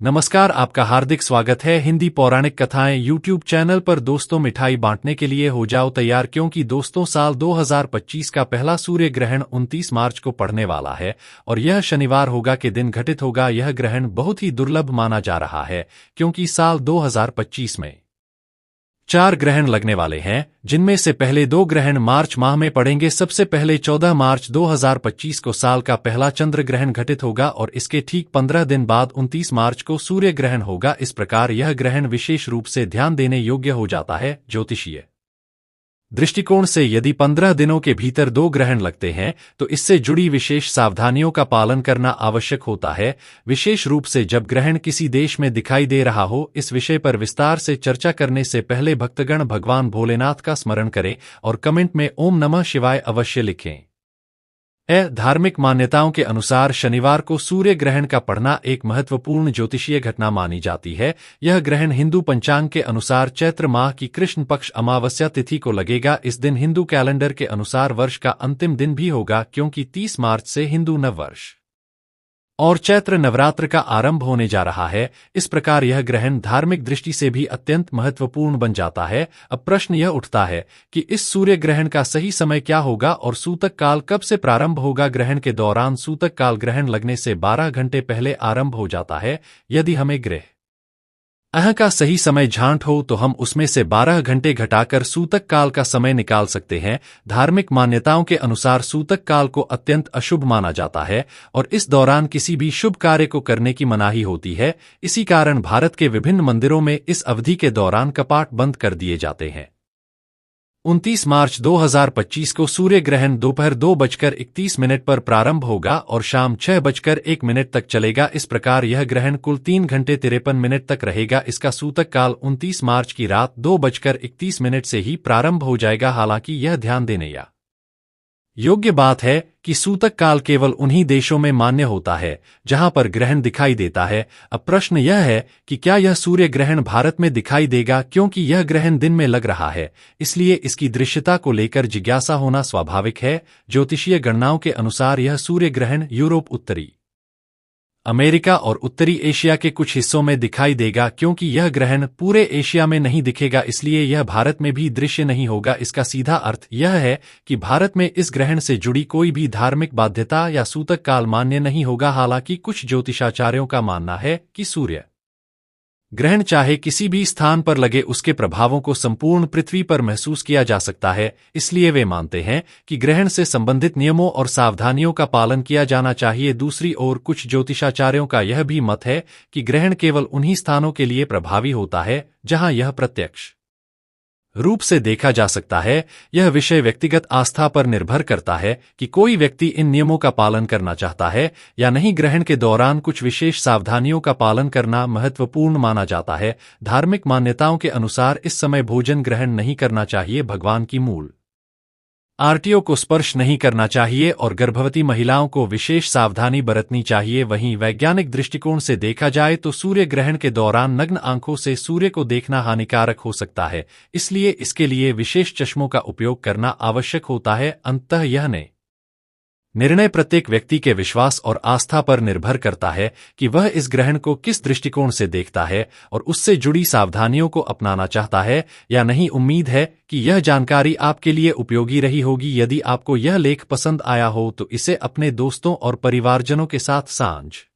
नमस्कार, आपका हार्दिक स्वागत है हिंदी पौराणिक कथाएं यूट्यूब चैनल पर। दोस्तों, मिठाई बांटने के लिए हो जाओ तैयार, क्योंकि दोस्तों साल 2025 का पहला सूर्य ग्रहण 29 मार्च को पड़ने वाला है और यह शनिवार होगा के दिन घटित होगा। यह ग्रहण बहुत ही दुर्लभ माना जा रहा है क्योंकि साल 2025 में 4 ग्रहण लगने वाले हैं, जिनमें से पहले 2 ग्रहण मार्च माह में पड़ेंगे। सबसे पहले 14 मार्च 2025 को साल का पहला चंद्र ग्रहण घटित होगा और इसके ठीक 15 दिन बाद 29 मार्च को सूर्य ग्रहण होगा। इस प्रकार यह ग्रहण विशेष रूप से ध्यान देने योग्य हो जाता है। ज्योतिषीय दृष्टिकोण से यदि 15 दिनों के भीतर 2 ग्रहण लगते हैं तो इससे जुड़ी विशेष सावधानियों का पालन करना आवश्यक होता है, विशेष रूप से जब ग्रहण किसी देश में दिखाई दे रहा हो। इस विषय पर विस्तार से चर्चा करने से पहले भक्तगण भगवान भोलेनाथ का स्मरण करें और कमेंट में ओम नमः शिवाय अवश्य लिखें। धार्मिक मान्यताओं के अनुसार शनिवार को सूर्य ग्रहण का पड़ना एक महत्वपूर्ण ज्योतिषीय घटना मानी जाती है। यह ग्रहण हिंदू पंचांग के अनुसार चैत्र माह की कृष्ण पक्ष अमावस्या तिथि को लगेगा। इस दिन हिंदू कैलेंडर के अनुसार वर्ष का अंतिम दिन भी होगा, क्योंकि 30 मार्च से हिंदू नववर्ष और चैत्र नवरात्र का आरंभ होने जा रहा है। इस प्रकार यह ग्रहण धार्मिक दृष्टि से भी अत्यंत महत्वपूर्ण बन जाता है। अब प्रश्न यह उठता है कि इस सूर्य ग्रहण का सही समय क्या होगा और सूतक काल कब से प्रारंभ होगा। ग्रहण के दौरान सूतक काल ग्रहण लगने से 12 घंटे पहले आरंभ हो जाता है। यदि हमें ग्रह का सही समय झांट हो तो हम उसमें से 12 घंटे घटाकर सूतक काल का समय निकाल सकते हैं। धार्मिक मान्यताओं के अनुसार सूतक काल को अत्यंत अशुभ माना जाता है और इस दौरान किसी भी शुभ कार्य को करने की मनाही होती है। इसी कारण भारत के विभिन्न मंदिरों में इस अवधि के दौरान कपाट बंद कर दिए जाते हैं। 29 मार्च 2025 को सूर्य ग्रहण दोपहर 2:31 पर प्रारंभ होगा और शाम 6:01 तक चलेगा। इस प्रकार यह ग्रहण कुल 3 घंटे 53 मिनट तक रहेगा। इसका सूतक काल 29 मार्च की रात 2:31 से ही प्रारंभ हो जाएगा। हालांकि यह ध्यान देने योग्य बात है कि सूतक काल केवल उन्हीं देशों में मान्य होता है जहां पर ग्रहण दिखाई देता है। अब प्रश्न यह है कि क्या यह सूर्य ग्रहण भारत में दिखाई देगा, क्योंकि यह ग्रहण दिन में लग रहा है, इसलिए इसकी दृश्यता को लेकर जिज्ञासा होना स्वाभाविक है। ज्योतिषीय गणनाओं के अनुसार यह सूर्य ग्रहण यूरोप, उत्तरी अमेरिका और उत्तरी एशिया के कुछ हिस्सों में दिखाई देगा। क्योंकि यह ग्रहण पूरे एशिया में नहीं दिखेगा, इसलिए यह भारत में भी दृश्य नहीं होगा। इसका सीधा अर्थ यह है कि भारत में इस ग्रहण से जुड़ी कोई भी धार्मिक बाध्यता या सूतक काल मान्य नहीं होगा। हालांकि कुछ ज्योतिषाचार्यों का मानना है कि सूर्य ग्रहण चाहे किसी भी स्थान पर लगे, उसके प्रभावों को संपूर्ण पृथ्वी पर महसूस किया जा सकता है। इसलिए वे मानते हैं कि ग्रहण से संबंधित नियमों और सावधानियों का पालन किया जाना चाहिए। दूसरी ओर कुछ ज्योतिषाचार्यों का यह भी मत है कि ग्रहण केवल उन्हीं स्थानों के लिए प्रभावी होता है जहां यह प्रत्यक्ष रूप से देखा जा सकता है। यह विषय व्यक्तिगत आस्था पर निर्भर करता है कि कोई व्यक्ति इन नियमों का पालन करना चाहता है या नहीं। ग्रहण के दौरान कुछ विशेष सावधानियों का पालन करना महत्वपूर्ण माना जाता है। धार्मिक मान्यताओं के अनुसार इस समय भोजन ग्रहण नहीं करना चाहिए, भगवान की मूल आरतियों को स्पर्श नहीं करना चाहिए और गर्भवती महिलाओं को विशेष सावधानी बरतनी चाहिए। वहीं वैज्ञानिक दृष्टिकोण से देखा जाए तो सूर्य ग्रहण के दौरान नग्न आंखों से सूर्य को देखना हानिकारक हो सकता है, इसलिए इसके लिए विशेष चश्मों का उपयोग करना आवश्यक होता है। अंततः यह निर्णय प्रत्येक व्यक्ति के विश्वास और आस्था पर निर्भर करता है कि वह इस ग्रहण को किस दृष्टिकोण से देखता है और उससे जुड़ी सावधानियों को अपनाना चाहता है या नहीं। उम्मीद है कि यह जानकारी आपके लिए उपयोगी रही होगी। यदि आपको यह लेख पसंद आया हो तो इसे अपने दोस्तों और परिवारजनों के साथ साझा